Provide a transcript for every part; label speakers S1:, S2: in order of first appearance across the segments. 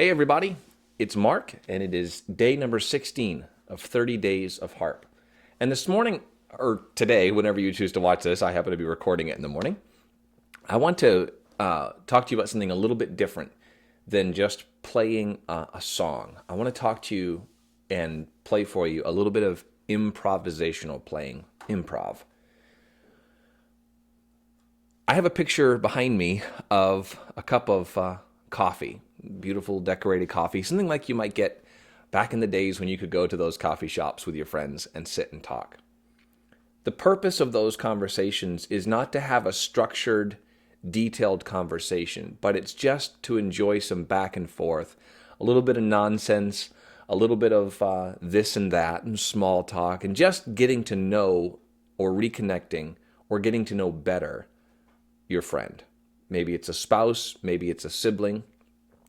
S1: Hey everybody, it's Mark, and it is day number 16 of 30 Days of Harp. And this morning, or today, whenever you choose to watch this, I happen to be recording it in the morning, I want to talk to you about something a little bit different than just playing a song. I want to talk to you and play for you a little bit of improvisational playing, improv. I have a picture behind me of a cup of coffee, beautiful decorated coffee, something like you might get back in the days when you could go to those coffee shops with your friends and sit and talk. The purpose of those conversations is not to have a structured, detailed conversation, but it's just to enjoy some back and forth, a little bit of nonsense, a little bit of this and that, and small talk, and just getting to know or reconnecting or getting to know better your friend. Maybe it's a spouse, maybe it's a sibling,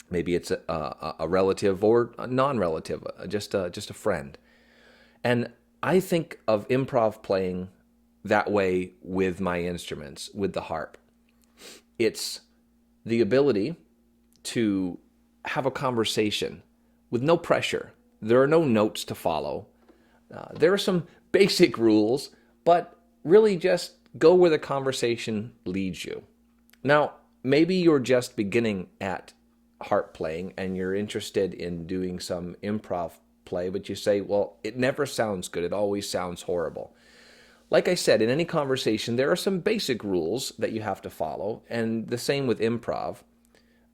S1: maybe it's a relative or a non-relative, just a friend. And I think of improv playing that way with my instruments, with the harp. It's the ability to have a conversation with no pressure. There are no notes to follow. There are some basic rules, but really just go where the conversation leads you. Now, maybe you're just beginning at harp playing and you're interested in doing some improv play, but you say, well, it never sounds good. It always sounds horrible. Like I said, in any conversation, there are some basic rules that you have to follow, and the same with improv.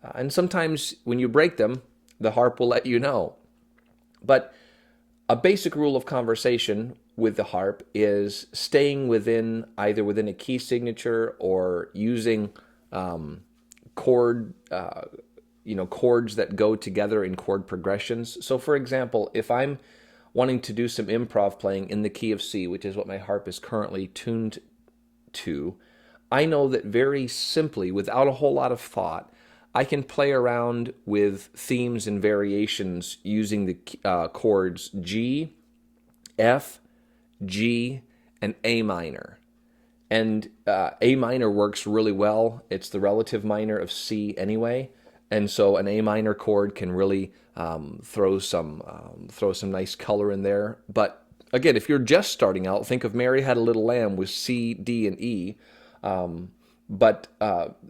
S1: And sometimes when you break them, the harp will let you know. But a basic rule of conversation with the harp is staying either within a key signature or using chords that go together in chord progressions. So for example, if I'm wanting to do some improv playing in the key of C, which is what my harp is currently tuned to, I know that very simply, without a whole lot of thought, I can play around with themes and variations using the chords G, F, G, and A minor. And A minor works really well. It's the relative minor of C anyway. And so an A minor chord can really throw some nice color in there. But again, if you're just starting out, think of Mary Had a Little Lamb with C, D, and E. But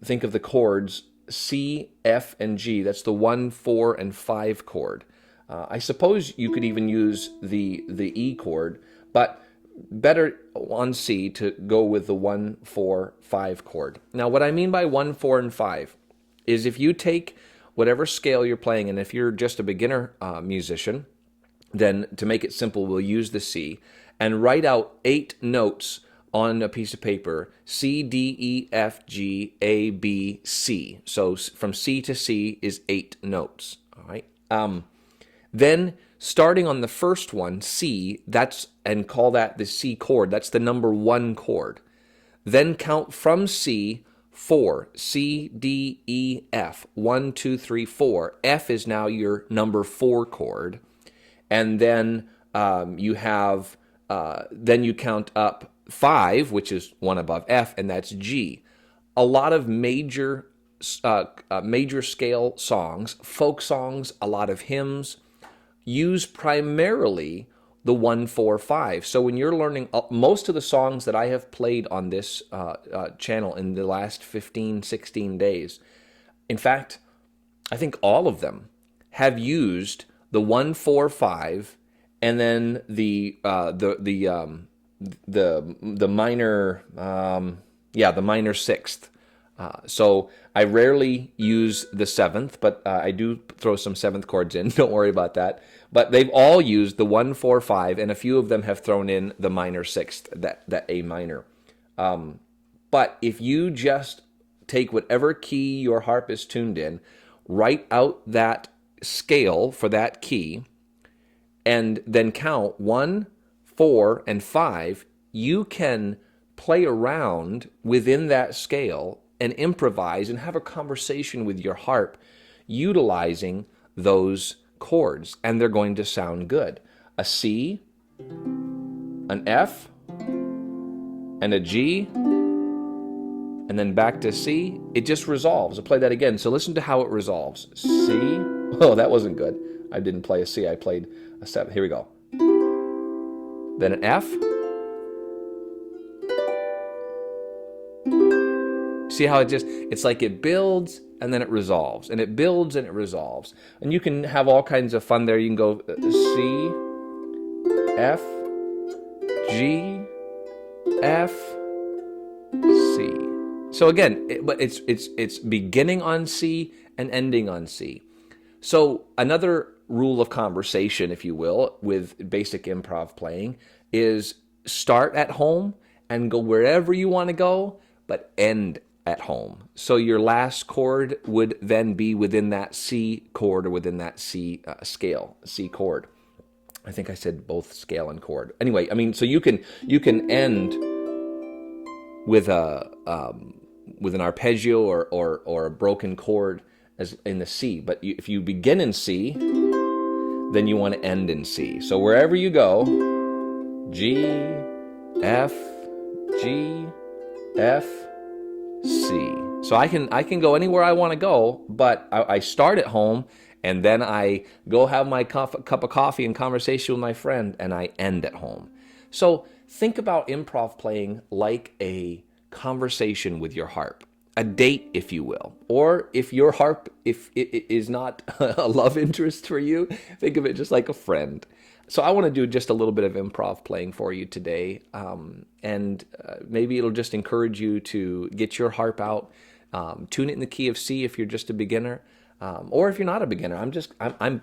S1: think of the chords C, F, and G. That's the 1, 4, and 5 chord. I suppose you could even use the E chord, but better on C to go with the 1, 4, 5 chord. Now, what I mean by 1, 4, and 5 is if you take whatever scale you're playing, and if you're just a beginner musician, then to make it simple, we'll use the C and write out 8 notes on a piece of paper: C, D, E, F, G, A, B, C. So from C to C is 8 notes. All right. Then starting on the first one, C, and call that the C chord. That's the number 1 chord. Then count from C 4. C, D, E, F. 1, 2, 3, 4. F is now your number 4 chord. And then you count up 5, which is 1 above F, and that's G. A lot of major scale songs, folk songs, a lot of hymns, use primarily the 1, 4, 5. So when you're learning, most of the songs that I have played on this channel in the last 15, 16 days, in fact, I think all of them have used the 1, 4, 5, and then the minor, the minor sixth. So I rarely use the 7th, but I do throw some 7th chords in. Don't worry about that. But they've all used the 1, 4, 5, and a few of them have thrown in the minor 6th, that A minor. But if you just take whatever key your harp is tuned in, write out that scale for that key, and then count 1, 4, and 5, you can play around within that scale and improvise and have a conversation with your harp utilizing those chords, and they're going to sound good. A C, an F, and a G, and then back to C. It just resolves. I'll play that again. So listen to how it resolves. C, Oh, that wasn't good. I didn't play a C. I played a 7. Here we go. Then an F. See how it's like it builds and then it resolves, and it builds and it resolves. And you can have all kinds of fun there. You can go C, F, G, F, C. So again, but it's beginning on C and ending on C. So another rule of conversation, if you will, with basic improv playing is start at home and go wherever you want to go, but end at home. So your last chord would then be within that C chord or within that C scale, C chord. I think I said both scale and chord. Anyway, I mean, so you can end with with an arpeggio or a broken chord as in the C. But if you begin in C, then you want to end in C. So wherever you go, G, F, G, F, C. So I can go anywhere I want to go, but I start at home and then I go have my cup of coffee and conversation with my friend and I end at home. So think about improv playing like a conversation with your harp, a date, if you will. Or if your harp, if it is not a love interest for you, think of it just like a friend. So I want to do just a little bit of improv playing for you today, and maybe it'll just encourage you to get your harp out, tune it in the key of C if you're just a beginner, or if you're not a beginner.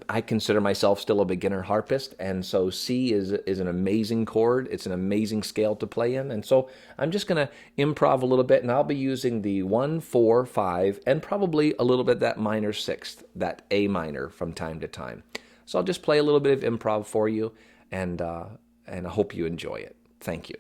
S1: I consider myself still a beginner harpist, and so C is an amazing chord. It's an amazing scale to play in, and so I'm just going to improv a little bit, and I'll be using the 1, 4, 5, and probably a little bit that minor sixth, that A minor from time to time. So I'll just play a little bit of improv for you, and I hope you enjoy it. Thank you.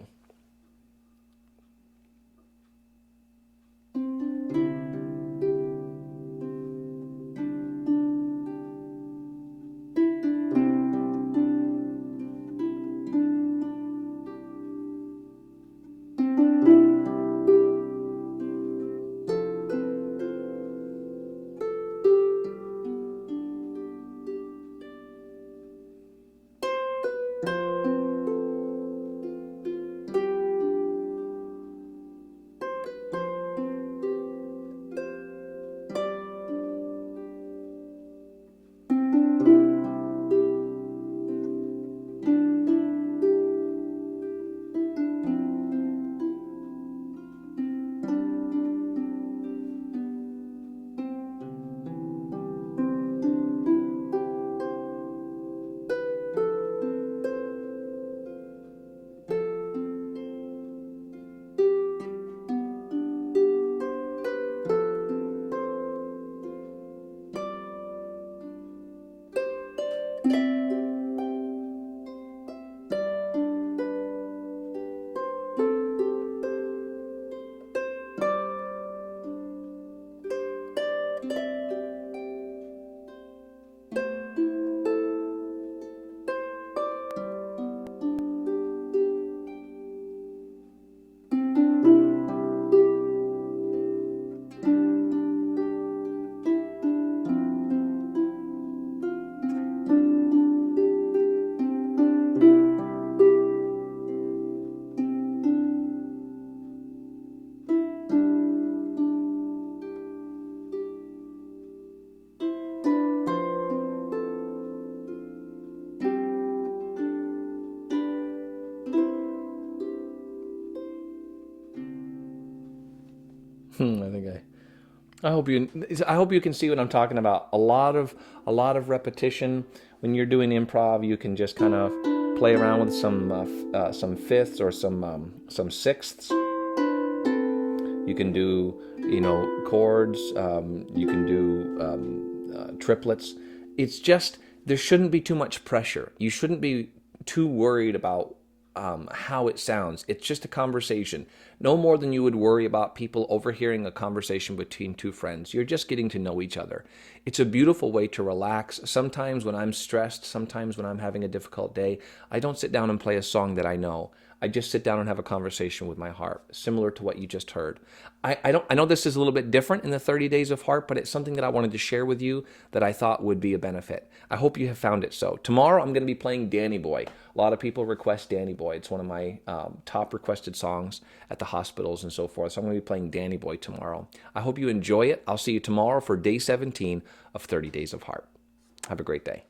S1: I hope you can see what I'm talking about. A lot of repetition. When you're doing improv, you can just kind of play around with some fifths or some sixths. You can do chords. You can do triplets. It's just there shouldn't be too much pressure. You shouldn't be too worried about how it sounds. It's just a conversation. No more than you would worry about people overhearing a conversation between two friends. You're just getting to know each other. It's a beautiful way to relax. Sometimes when I'm stressed, sometimes when I'm having a difficult day, I don't sit down and play a song that I know. I just sit down and have a conversation with my harp, similar to what you just heard. I know this is a little bit different in the 30 Days of Harp, but it's something that I wanted to share with you that I thought would be a benefit. I hope you have found it so. Tomorrow I'm going to be playing Danny Boy. A lot of people request Danny Boy. It's one of my top requested songs at the hospitals and so forth. So I'm going to be playing Danny Boy tomorrow. I hope you enjoy it. I'll see you tomorrow for day 17 of 30 Days of Harp. Have a great day.